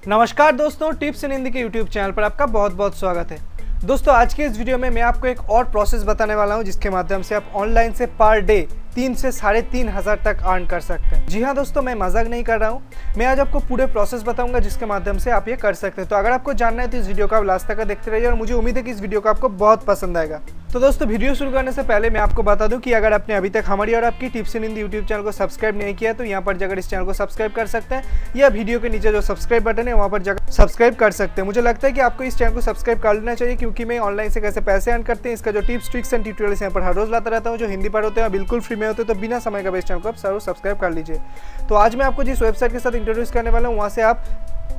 नमस्कार दोस्तों, tips in Hindi के यूट्यूब चैनल पर आपका बहुत बहुत स्वागत है। दोस्तों आज के इस वीडियो में मैं आपको एक और प्रोसेस बताने वाला हूं जिसके माध्यम से आप ऑनलाइन से पर डे 3 से 3,500 तक अर्न कर सकते हैं। जी हाँ दोस्तों, मैं मजाक नहीं कर रहा हूँ। मैं आज आपको पूरे प्रोसेस बताऊंगा जिसके माध्यम से आप ये कर सकते हैं। तो अगर आपको जानना है तो इस वीडियो को आप लास्ट तक देखते रहिए और मुझे उम्मीद है कि इस वीडियो को आपको बहुत पसंद आएगा। तो दोस्तों वीडियो शुरू करने से पहले मैं आपको बता दूं कि अगर आपने अभी तक हमारी और आपकी tips in Hindi YouTube channel को सब्सक्राइब नहीं किया तो यहाँ पर जाकर इस चैनल को सब्सक्राइब कर सकते हैं या वीडियो के नीचे जो सब्सक्राइब बटन है वहाँ पर जाकर सब्सक्राइब कर सकते हैं। मुझे लगता है कि आपको इस चैनल को सब्सक्राइब कर लेना चाहिए क्योंकि मैं ऑनलाइन से कैसे पैसे अर्न करते हैं इसका जो टिप्स ट्रिक्स एंड ट्यूटोरियल्स यहाँ पर हर रोज लाता रहता हूँ जो हिंदी पर होते हैं बिल्कुल फ्री में होते हैं। तो बिना समय का वेस्ट चैनल को आप जरूर सब्सक्राइब कर लीजिए। तो आज मैं आपको जिस वेबसाइट के साथ इंट्रोड्यूस करने वाला हूँ वहाँ से आप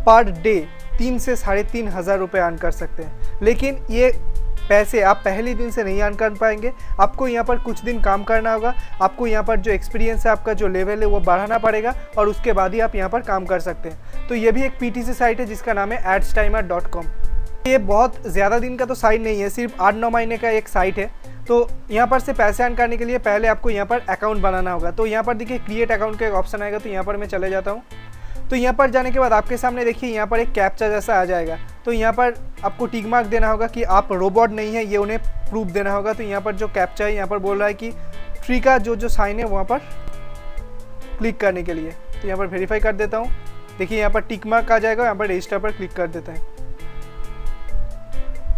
पर डे 3 से 3,500 रुपये अर्न कर सकते हैं। लेकिन ये पैसे आप पहले दिन से नहीं अर्न कर पाएंगे। आपको यहाँ पर कुछ दिन काम करना होगा। आपको यहाँ पर जो एक्सपीरियंस है, आपका जो लेवल है वो बढ़ाना पड़ेगा और उसके बाद ही आप यहाँ पर काम कर सकते हैं। तो ये भी एक पीटीसी साइट है जिसका नाम है adstimer.com। ये बहुत ज़्यादा दिन का तो साइट नहीं है, सिर्फ 8-9 महीने का एक साइट है। तो यहाँ पर से पैसे अर्न करने के लिए पहले आपको यहाँ पर अकाउंट बनाना होगा। तो यहाँ पर देखिए क्रिएट अकाउंट का एक ऑप्शन आएगा, तो यहाँ पर मैं चले जाता हूँ। तो यहाँ पर जाने के बाद आपके सामने देखिए यहाँ पर एक कैप्चा जैसा आ जाएगा। तो यहाँ पर आपको टिक मार्क देना होगा कि आप रोबोट नहीं है, ये उन्हें प्रूफ देना होगा। तो यहाँ पर जो कैप्चा है यहाँ पर बोल रहा है कि ट्री का जो साइन है वहाँ पर क्लिक करने के लिए। तो यहाँ पर वेरीफाई कर देता हूँ। देखिए यहाँ पर टिक मार्क आ जाएगा, यहाँ पर रजिस्टर पर क्लिक कर देते हैं।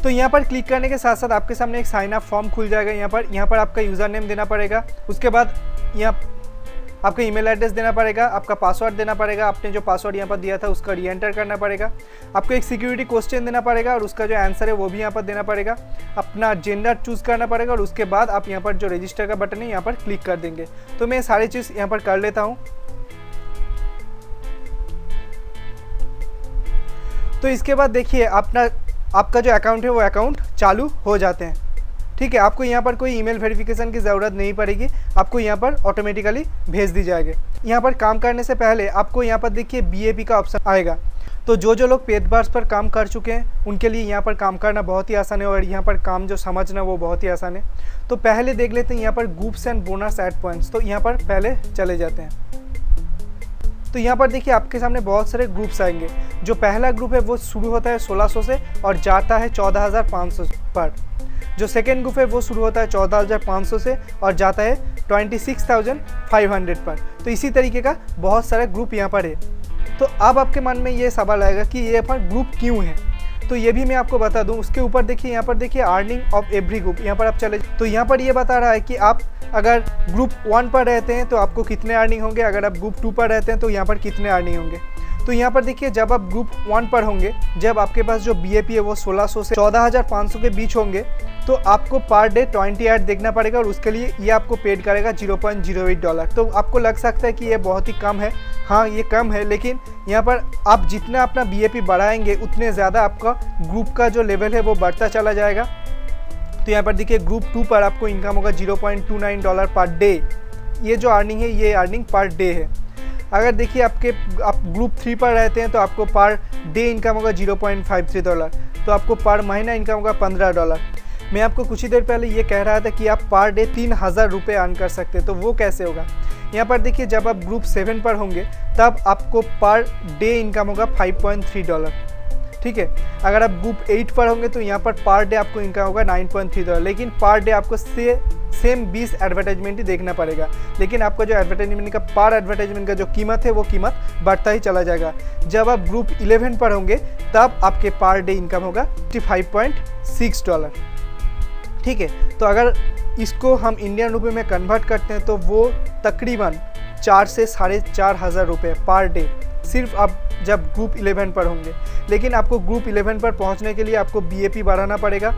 तो यहाँ पर क्लिक करने के साथ साथ आपके सामने एक साइन अप फॉर्म खुल जाएगा। यहाँ पर आपका यूज़र नेम देना पड़ेगा। उसके बाद यहाँ आपका ईमेल एड्रेस देना पड़ेगा, आपका पासवर्ड देना पड़ेगा। आपने जो पासवर्ड यहाँ पर दिया था उसका री एंटर करना पड़ेगा। आपको एक सिक्योरिटी क्वेश्चन देना पड़ेगा और उसका जो आंसर है वो भी यहाँ पर देना पड़ेगा। अपना जेंडर चूज़ करना पड़ेगा और उसके बाद आप यहाँ पर जो रजिस्टर का बटन है यहाँ पर क्लिक कर देंगे। तो मैं सारी चीज़ यहाँ पर कर लेता हूँ। तो इसके बाद देखिए आपका जो अकाउंट है वो अकाउंट चालू हो जाते हैं। ठीक है, आपको यहाँ पर कोई ईमेल वेरिफिकेशन की ज़रूरत नहीं पड़ेगी, आपको यहाँ पर ऑटोमेटिकली भेज दी जाएगी। यहाँ पर काम करने से पहले आपको यहाँ पर देखिए बीएपी का ऑप्शन आएगा। तो जो लोग पेड बार्स पर काम कर चुके हैं उनके लिए यहाँ पर काम करना बहुत ही आसान है और यहाँ पर काम जो समझना वो बहुत ही आसान है। तो पहले देख लेते हैं यहाँ पर groups and bonus add points. तो यहाँ पर पहले चले जाते हैं। तो यहाँ पर देखिए आपके सामने बहुत सारे ग्रुप्स आएंगे। जो पहला ग्रुप है वो शुरू होता है 1600 से और जाता है 14,500 पर। जो सेकेंड ग्रुप है वो शुरू होता है 14,500 से और जाता है 26,500 पर। तो इसी तरीके का बहुत सारा ग्रुप यहाँ पर है। तो अब आपके मन में ये सवाल आएगा कि ये पर ग्रुप क्यों है, तो ये भी मैं आपको बता दूं। उसके ऊपर देखिए यहाँ पर देखिए अर्निंग ऑफ एवरी ग्रुप, यहाँ पर आप चले। तो यहाँ पर ये बता रहा है कि आप अगर ग्रुप 1 पर रहते हैं तो आपको कितने अर्निंग होंगे, अगर आप ग्रुप 2 पर रहते हैं तो यहाँ पर कितने अर्निंग होंगे। तो यहाँ पर देखिए जब आप ग्रुप 1 पर होंगे, जब आपके पास जो बीएपी है वो 1600 से 14,500 के बीच होंगे तो आपको पर डे 28 देखना पड़ेगा और उसके लिए ये आपको पेड करेगा $0.08। तो आपको लग सकता है कि ये बहुत ही कम है। हाँ ये कम है, लेकिन यहाँ पर आप जितना अपना बीएपी बढ़ाएंगे उतने ज़्यादा आपका ग्रुप का जो लेवल है वो बढ़ता चला जाएगा। तो यहाँ पर देखिए ग्रुप 2 पर आपको इनकम होगा $0.29 पर डे। ये जो अर्निंग है ये अर्निंग पर डे है। अगर देखिए आप ग्रुप 3 पर रहते हैं तो आपको पर डे इनकम होगा $0.53। तो आपको पर महीना इनकम होगा $15। मैं आपको कुछ ही देर पहले ये कह रहा था कि आप पर डे 3,000 रुपये अर्न कर सकते हैं। तो वो कैसे होगा, यहाँ पर देखिए जब आप ग्रुप 7 पर होंगे तब आपको पर डे इनकम होगा $5.3। ठीक है, अगर आप ग्रुप 8 पर होंगे तो यहाँ पर डे आपको इनकम होगा $9.3। लेकिन पर डे आपको सेम 20 एडवर्टाइजमेंट ही देखना पड़ेगा, लेकिन आपका जो एडवर्टाइजमेंट का पर एडवर्टाइजमेंट का जो कीमत है वो कीमत बढ़ता ही चला जाएगा। जब आप ग्रुप 11 पर होंगे तब आपके पर डे इनकम होगा $55.6। ठीक है, तो अगर इसको हम इंडियन रुपये में कन्वर्ट करते हैं तो वो तकरीबन 4 से 4,500 रुपये पर डे सिर्फ आप जब ग्रुप 11 पर होंगे। लेकिन आपको ग्रुप 11 पर पहुंचने के लिए आपको बीएपी बढ़ाना पड़ेगा।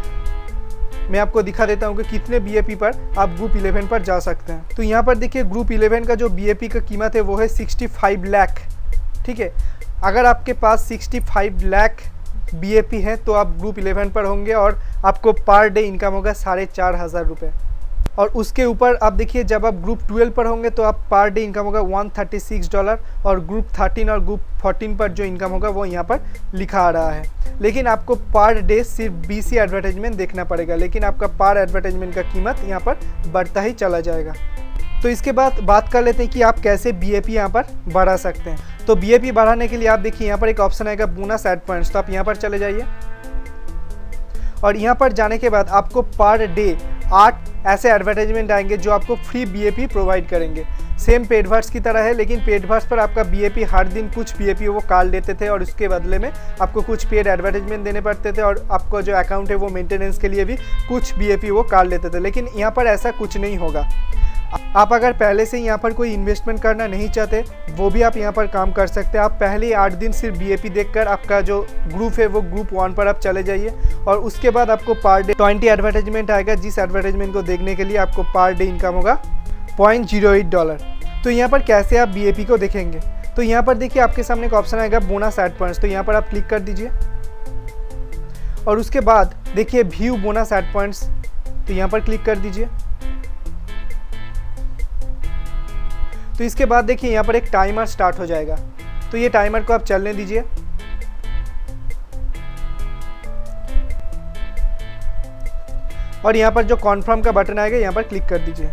मैं आपको दिखा देता हूं कि कितने बीएपी पर आप ग्रुप 11 पर जा सकते हैं। तो यहाँ पर देखिए ग्रुप 11 का जो बीएपी का कीमत है वो है 65 लाख। ठीक है, अगर आपके पास 65 लाख बीएपी है तो आप ग्रुप 11 पर होंगे और आपको पर डे इनकम होगा 4,500 रुपये। और उसके ऊपर आप देखिए जब आप ग्रुप 12 पर होंगे तो आप पर डे इनकम होगा $136 और ग्रुप 13 और ग्रुप 14 पर जो इनकम होगा वो यहाँ पर लिखा आ रहा है। लेकिन आपको पर डे सिर्फ 20 ही एडवर्टाइजमेंट देखना पड़ेगा, लेकिन आपका पर एडवर्टाइजमेंट का कीमत यहाँ पर बढ़ता ही चला जाएगा। तो इसके बाद बात कर लेते हैं कि आप कैसे BAP यहाँ पर बढ़ा सकते हैं। तो BAP बढ़ाने के लिए आप देखिए यहाँ पर एक ऑप्शन आएगा बोनस एड पॉइंट्स, तो आप यहाँ पर चले जाइए और यहाँ पर जाने के बाद आपको पर डे 8 ऐसे एडवर्टाइजमेंट आएंगे जो आपको फ्री BAP प्रोवाइड करेंगे। सेम पेडवर्ड्स की तरह है, लेकिन पेडवर्ड्स पर आपका BAP हर दिन कुछ BAP वो काट लेते थे और उसके बदले में आपको कुछ पेड एडवर्टाइजमेंट देने पड़ते थे और आपका जो अकाउंट है वो मेंटेनेंस के लिए भी कुछ BAP वो काट लेते थे। लेकिन यहाँ पर ऐसा कुछ नहीं होगा। आप अगर पहले से यहाँ पर कोई इन्वेस्टमेंट करना नहीं चाहते वो भी आप यहाँ पर काम कर सकते हैं। आप पहले 8 दिन सिर्फ BAP देखकर आपका जो ग्रुप है वो ग्रुप 1 पर आप चले जाइए और उसके बाद आपको पर डे 20 एडवर्टाइजमेंट आएगा, जिस एडवर्टाइजमेंट को देखने के लिए आपको पर डे इनकम होगा $0.08। तो यहाँ पर कैसे आप BAP को देखेंगे, तो यहाँ पर देखिए आपके सामने एक ऑप्शन आएगा बोनस एड पॉइंट्स, तो यहाँ पर आप क्लिक कर दीजिए और उसके बाद देखिए व्यू बोनस एड पॉइंट्स, तो यहाँ पर क्लिक कर दीजिए। तो इसके बाद देखिए यहाँ पर एक टाइमर स्टार्ट हो जाएगा, तो ये टाइमर को आप चलने दीजिए और यहाँ पर जो कॉन्फर्म का बटन आएगा यहाँ पर क्लिक कर दीजिए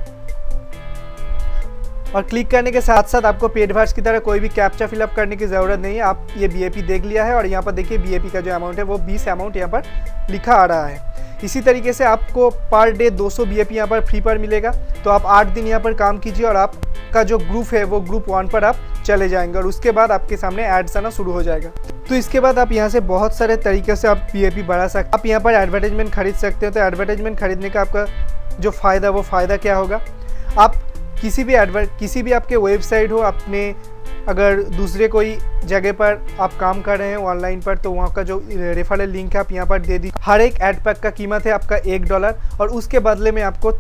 और क्लिक करने के साथ साथ आपको पेडवर्ड्स की तरह कोई भी कैप्चा फिलअप करने की ज़रूरत नहीं है। आप ये BAP देख लिया है और यहाँ पर देखिए BAP का जो अमाउंट है वो 20 अमाउंट यहाँ पर लिखा आ रहा है। इसी तरीके से आपको पर डे 200 BAP यहाँ पर फ्री पर मिलेगा। तो आप 8 दिन यहाँ पर काम कीजिए और आपका जो ग्रुप है वो ग्रुप 1 पर आप चले जाएंगे और उसके बाद आपके सामने एड्स आना शुरू हो जाएगा। तो इसके बाद आप यहाँ से बहुत सारे तरीके से आप BAP बढ़ा सकते हैं। आप यहाँ पर एडवर्टाइजमेंट खरीद सकते हैं। तो एडवर्टाइजमेंट खरीदने का आपका जो फ़ायदा वो फ़ायदा क्या होगा, आप किसी भी आपके वेबसाइट हो, अपने अगर दूसरे कोई जगह पर आप काम कर रहे हैं ऑनलाइन पर, तो वहाँ का जो रेफरल लिंक है आप यहाँ पर दे दीजिए। हर एक एड पैक का कीमत है आपका $1 और उसके बदले में आपको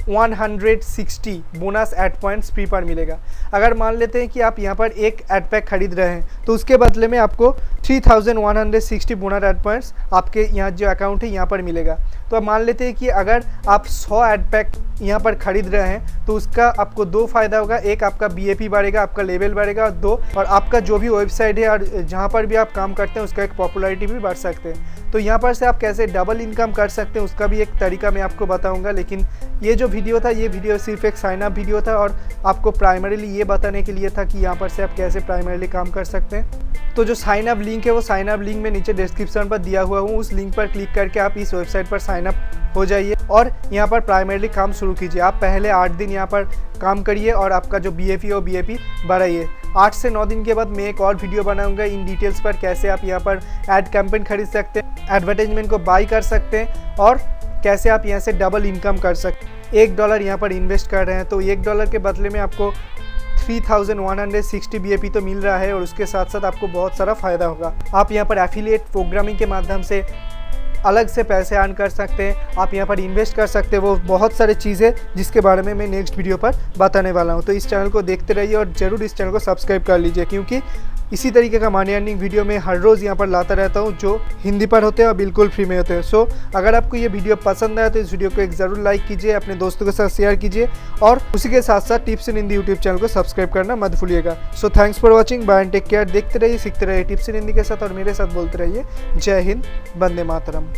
160 बोनस एड पॉइंट्स फ्री पर मिलेगा। अगर मान लेते हैं कि आप यहाँ पर एक एड पैक खरीद रहे हैं तो उसके बदले में आपको 3160 बोनस एड पॉइंट्स आपके यहाँ जो अकाउंट है यहाँ पर मिलेगा। तो अब मान लेते हैं कि अगर आप 100 एड पैक यहाँ पर खरीद रहे हैं तो उसका आपको 2 फ़ायदा होगा। एक, आपका BAP बढ़ेगा, आपका लेवल बढ़ेगा, और 2, और आपका जो भी वेबसाइट है और जहाँ पर भी आप काम करते हैं उसका एक पॉपुलैरिटी भी बढ़ सकते हैं। तो यहाँ पर से आप कैसे डबल इनकम कर सकते हैं उसका भी एक तरीका मैं आपको बताऊँगा। लेकिन ये जो वीडियो था, ये वीडियो सिर्फ एक साइन अप वीडियो था और आपको प्राइमरीली ये बताने के लिए था कि यहाँ पर से आप कैसे प्राइमरीली काम कर सकते हैं। तो जो साइन अप लिंक है वो साइन अप लिंक में नीचे डिस्क्रिप्शन पर दिया हुआ हूँ, उस लिंक पर क्लिक करके आप इस वेबसाइट पर साइन अप हो जाइए और यहाँ पर प्राइमरीली काम शुरू कीजिए। आप पहले 8 दिन यहाँ पर काम करिए और आपका जो BAP हो BAP बढ़ाइए। 8 से 9 दिन के बाद मैं एक और वीडियो बनाऊंगा इन डिटेल्स पर, कैसे आप यहाँ पर एड कैंपेन खरीद सकते हैं, एडवर्टाइजमेंट को बाई कर सकते हैं और कैसे आप यहाँ से डबल इनकम कर सकते हैं। $1 यहाँ पर इन्वेस्ट कर रहे हैं तो $1 के बदले में आपको 3160 BAP तो मिल रहा है और उसके साथ साथ आपको बहुत सारा फ़ायदा होगा। आप यहाँ पर एफिलिएट प्रोग्रामिंग के माध्यम से अलग से पैसे अर्न कर सकते हैं, आप यहाँ पर इन्वेस्ट कर सकते हैं। वो बहुत सारी चीज़ें जिसके बारे में मैं नेक्स्ट वीडियो पर बताने वाला हूँ। तो इस चैनल को देखते रहिए और ज़रूर इस चैनल को सब्सक्राइब कर लीजिए, क्योंकि इसी तरीके का मनी अर्निंग वीडियो मैं हर रोज़ यहाँ पर लाता रहता हूँ जो हिंदी पर होते हैं और बिल्कुल फ्री में होते हैं। सो अगर आपको ये वीडियो पसंद आया तो इस वीडियो को एक ज़रूर लाइक कीजिए, अपने दोस्तों के साथ शेयर कीजिए और उसी के साथ साथ tips in Hindi YouTube channel को सब्सक्राइब करना मत भूलिएगा। So thanks for watching, bye and take care. देखते रहिए, सीखते रहिए टिप्स इन हिंदी के साथ और मेरे साथ बोलते रहिए। जय हिंद, वंदे मातरम।